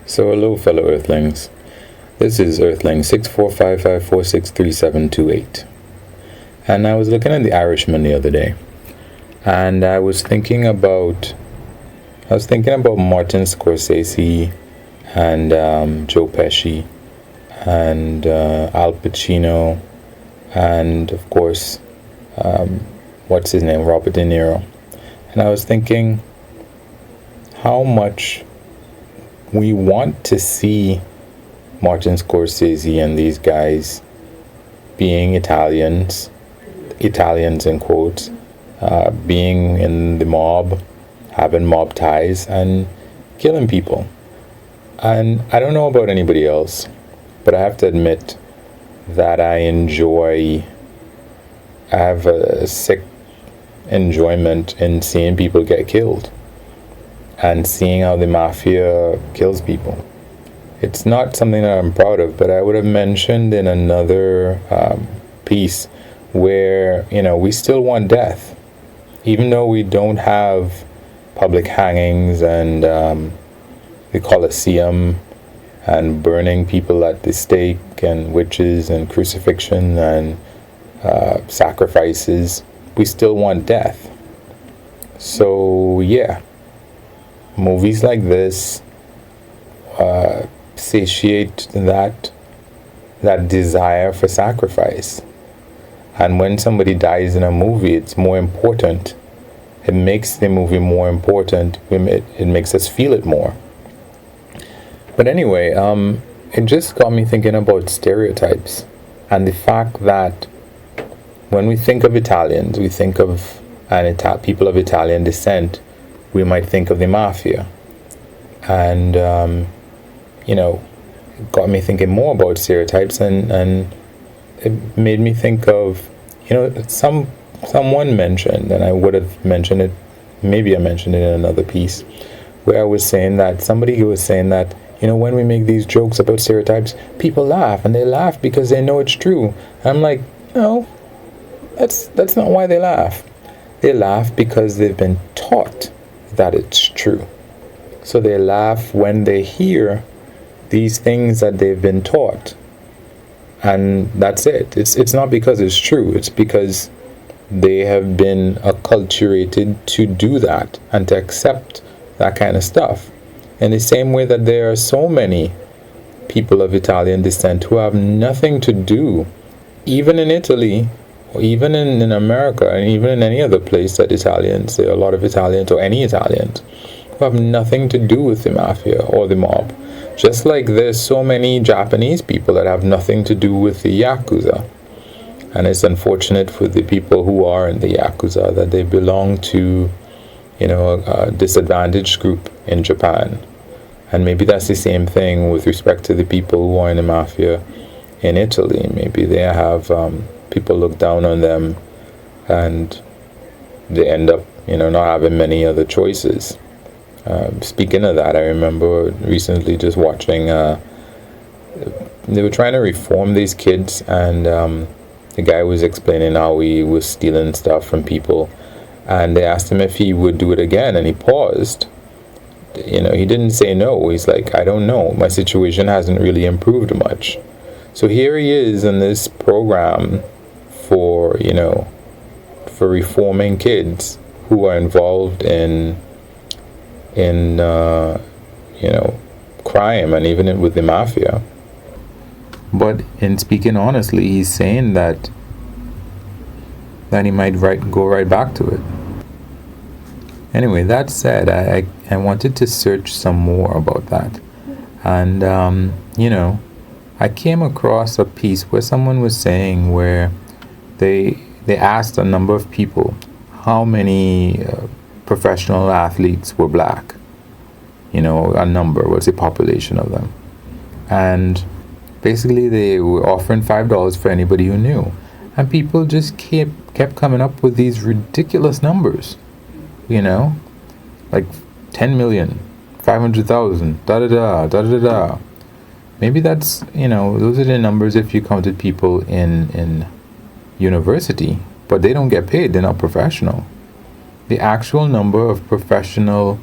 So hello fellow Earthlings. This is Earthling 6455463728. And I was looking at the Irishman the other day, and I was thinking about Martin Scorsese and Joe Pesci and Al Pacino and of course what's his name, Robert De Niro. And I was thinking how much we want to see Martin Scorsese and these guys being Italians in quotes, being in the mob, having mob ties, and killing people. And I don't know about anybody else, but I have to admit that I have a sick enjoyment in seeing people get killed and seeing how the mafia kills people. It's not something that I'm proud of, but I would have mentioned in another piece where, we still want death. Even though we don't have public hangings and the Colosseum and burning people at the stake and witches and crucifixion and sacrifices, we still want death. So yeah, movies like this satiate that desire for sacrifice. And when somebody dies in a movie, it's more important. It makes the movie more important. It makes us feel it more. But anyway, it just got me thinking about stereotypes and the fact that when we think of Italians, we think of people of Italian descent, we might think of the mafia. And, it got me thinking more about stereotypes, and it made me think of, someone mentioned, and I would have mentioned it, maybe I mentioned it in another piece, where I was saying that somebody was saying that, when we make these jokes about stereotypes, people laugh, and they laugh because they know it's true. And I'm like, no, that's not why they laugh. They laugh because they've been taught that it's true. So they laugh when they hear these things that they've been taught. And that's it. It's not because it's true. It's because they have been acculturated to do that and to accept that kind of stuff. In the same way that there are so many people of Italian descent who have nothing to do, even in Italy, or even in America, and even in any other place that Italians, there are a lot of Italians, or any Italians, who have nothing to do with the mafia or the mob. Just like there's so many Japanese people that have nothing to do with the Yakuza. And it's unfortunate for the people who are in the Yakuza that they belong to, a disadvantaged group in Japan. And maybe that's the same thing with respect to the people who are in the mafia in Italy. Maybe they have people look down on them and they end up, not having many other choices. Speaking of that, I remember recently just watching, they were trying to reform these kids, and the guy was explaining how he was stealing stuff from people, and they asked him if he would do it again, and he paused. He didn't say no. He's like, I don't know. My situation hasn't really improved much. So here he is in this program for reforming kids who are involved in crime and even with the mafia. But in speaking honestly, he's saying that he might go right back to it. Anyway, that said, I wanted to search some more about that. And, I came across a piece where someone was saying where they asked a number of people how many professional athletes were black. A number, what's the population of them. And basically they were offering $5 for anybody who knew. And people just kept coming up with these ridiculous numbers. Like 10 million, 500,000, da-da-da. Maybe that's, those are the numbers if you counted people in university, but they don't get paid, they're not professional. The actual number of professional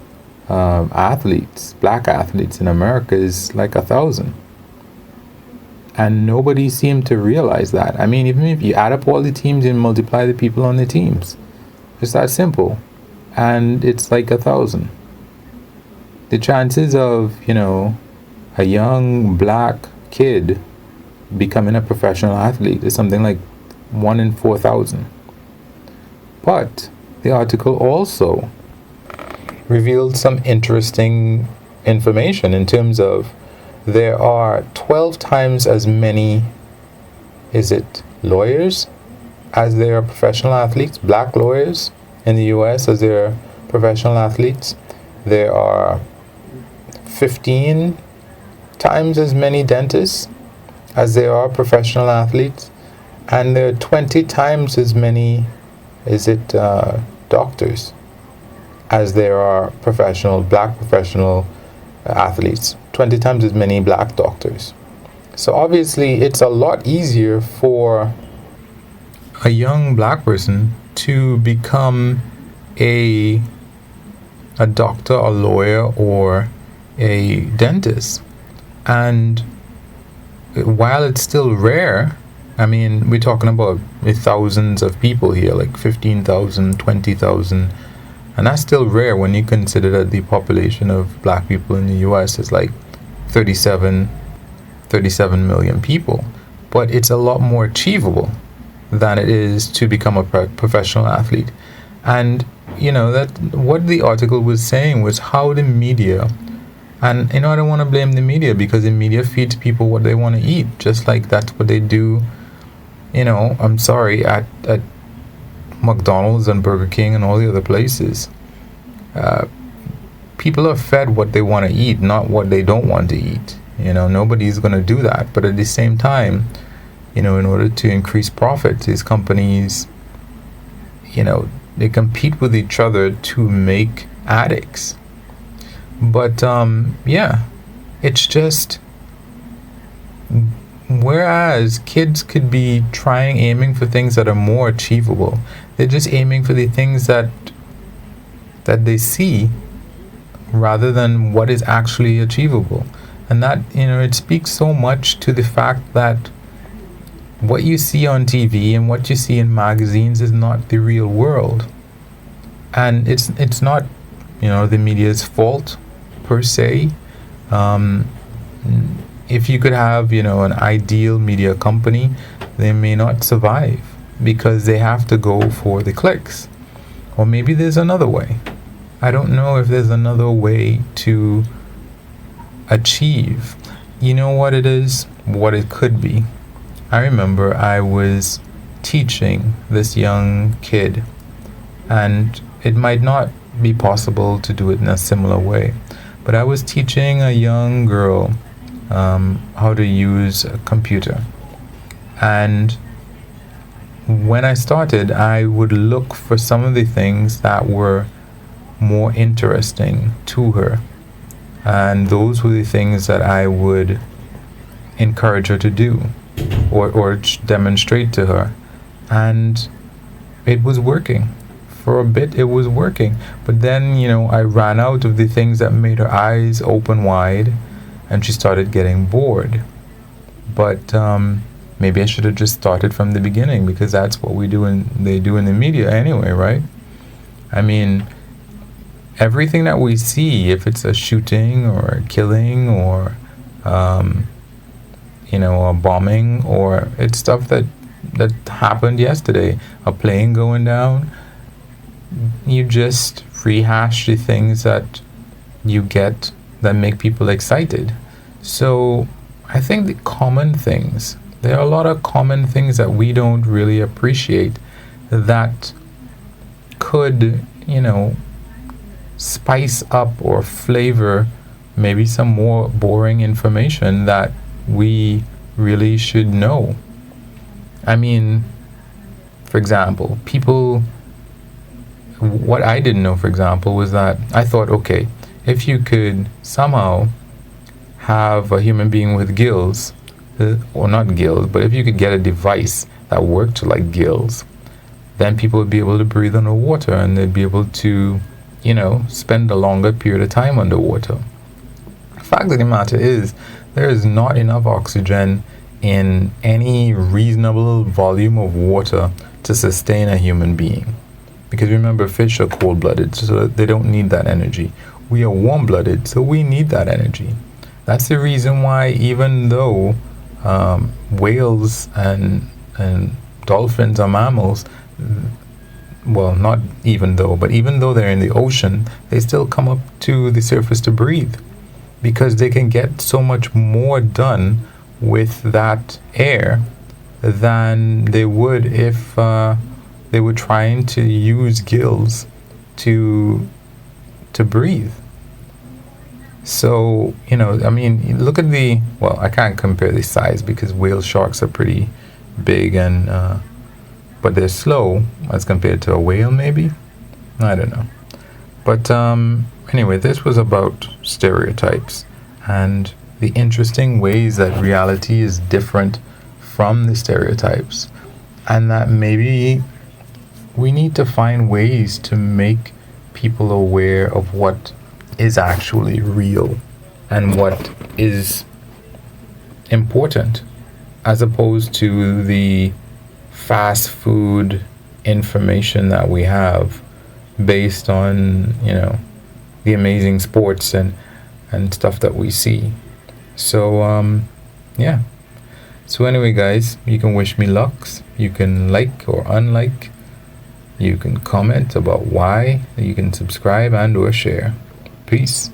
athletes, black athletes in America is like 1,000. And nobody seemed to realize that. I mean, even if you add up all the teams and multiply the people on the teams, it's that simple. And it's like 1,000. The chances of, a young black kid becoming a professional athlete is something like 1 in 4,000. But the article also revealed some interesting information in terms of there are 12 times as many, lawyers as there are professional athletes, black lawyers in the US as there are professional athletes. There are 15 times as many dentists as there are professional athletes, and there are 20 times as many doctors as there are black professional athletes. 20 times as many black doctors. So obviously it's a lot easier for a young black person to become a doctor, a lawyer, or a dentist. And while it's still rare, I mean, we're talking about thousands of people here, like 15,000, 20,000, and that's still rare when you consider that the population of black people in the US is like 37 million people. But it's a lot more achievable than it is to become a professional athlete. And that what the article was saying was how the media, and I don't want to blame the media, because the media feeds people what they want to eat, just like that's what they do, I'm sorry, at McDonald's and Burger King and all the other places. People are fed what they want to eat, not what they don't want to eat. Nobody's going to do that. But at the same time, in order to increase profits, these companies, they compete with each other to make addicts. But it's just, whereas kids could be aiming for things that are more achievable, they're just aiming for the things that they see rather than what is actually achievable. And that, it speaks so much to the fact that what you see on TV and what you see in magazines is not the real world. And it's not, the media's fault per se. If you could have, an ideal media company, they may not survive because they have to go for the clicks. Or maybe there's another way. I don't know if there's another way to achieve. You know what it is? What it could be. I remember I was teaching this young kid, and it might not be possible to do it in a similar way, but I was teaching a young girl how to use a computer. And when I started, I would look for some of the things that were more interesting to her, and those were the things that I would encourage her to do or demonstrate to her. And it was working. For a bit it was working, but then I ran out of the things that made her eyes open wide, and she started getting bored. But maybe I should have just started from the beginning, because that's what they do in the media anyway, right? I mean, everything that we see, if it's a shooting or a killing or a bombing, or it's stuff that happened yesterday, a plane going down, you just rehash the things that you get that make people excited. So I think the common things, there are a lot of common things that we don't really appreciate that could, spice up or flavor maybe some more boring information that we really should know. I mean, for example, what I didn't know, for example, was that I thought, okay, if you could somehow have a human being with gills, or not gills, but if you could get a device that worked like gills, then people would be able to breathe underwater, and they'd be able to, spend a longer period of time underwater. The fact of the matter is, there is not enough oxygen in any reasonable volume of water to sustain a human being. Because remember, fish are cold-blooded, so they don't need that energy. We are warm-blooded, so we need that energy. That's the reason why, even though whales and dolphins are mammals, well, not even though, but even though they're in the ocean, they still come up to the surface to breathe, because they can get so much more done with that air than they would if they were trying to use gills to breathe. So, look at I can't compare the size because whale sharks are pretty big and but they're slow as compared to a whale, maybe. I don't know. But anyway, this was about stereotypes and the interesting ways that reality is different from the stereotypes, and that maybe we need to find ways to make people aware of what is actually real and what is important, as opposed to the fast food information that we have based on the amazing sports and stuff that we see. So yeah. So anyway, guys, you can wish me lucks. You can like or unlike. You can comment about why. You can subscribe and or share. Peace.